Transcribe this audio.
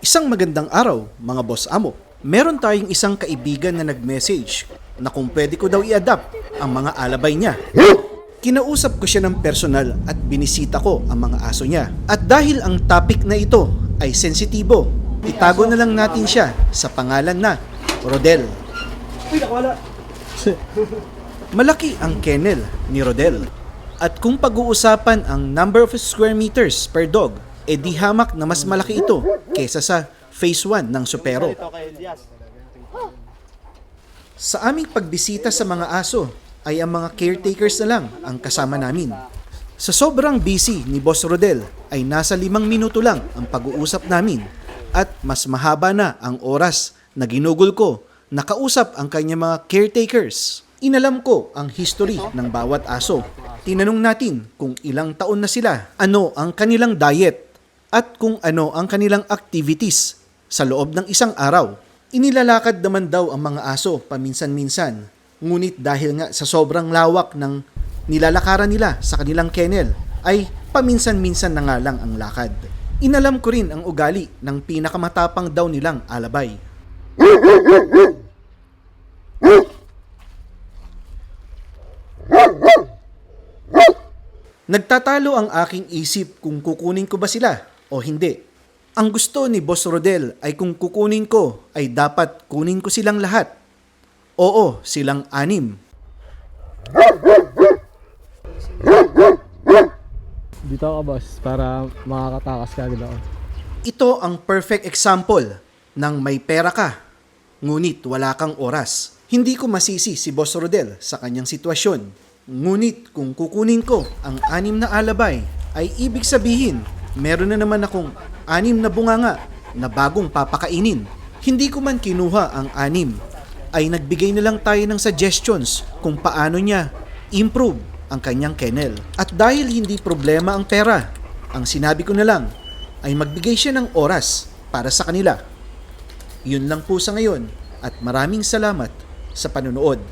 Isang magandang araw, mga boss amo. Meron tayong isang kaibigan na nag-message na kung pwede ko daw i-adapt ang mga alabay niya. Kinausap ko siya ng personal at binisita ko ang mga aso niya. At dahil ang topic na ito ay sensitibo, itago na lang natin siya sa pangalan na Rodel. Uy, nakuwala. Malaki ang kennel ni Rodel. At kung pag-uusapan ang number of square meters per dog, di hamak na mas malaki ito kesa sa phase 1 ng Supero. Sa aming pagbisita sa mga aso, ay ang mga caretakers na lang ang kasama namin. Sa sobrang busy ni Boss Rodel, ay nasa 5 minuto lang ang pag-uusap namin at mas mahaba na ang oras na ginugol ko na kausap ang kanyang mga caretakers. Inalam ko ang history ng bawat aso. Tinanong natin kung ilang taon na sila, ano ang kanilang diet, at kung ano ang kanilang activities sa loob ng isang araw. Inilalakad naman daw ang mga aso paminsan-minsan, ngunit dahil nga sa sobrang lawak ng nilalakaran nila sa kanilang kennel, ay paminsan-minsan na nga lang ang lakad. Inalam ko rin ang ugali ng pinakamatapang daw nilang alabay. Nagtatalo ang aking isip kung kukunin ko ba sila o hindi. Ang gusto ni Boss Rodel ay kung kukunin ko ay dapat kunin ko silang lahat. Oo, silang 6. Dito ako, boss, para makakatakas ka agad ako. Ito ang perfect example ng may pera ka, ngunit wala kang oras. Hindi ko masisi si Boss Rodel sa kanyang sitwasyon. Ngunit kung kukunin ko ang 6 na alabay, ay ibig sabihin, meron na naman akong 6 na bunganga na bagong papakainin. Hindi ko man kinuha ang 6, ay nagbigay na lang tayo ng suggestions kung paano niya improve ang kanyang kennel. At dahil hindi problema ang pera, ang sinabi ko na lang ay magbigay siya ng oras para sa kanila. Yun lang po sa ngayon at maraming salamat sa panonood.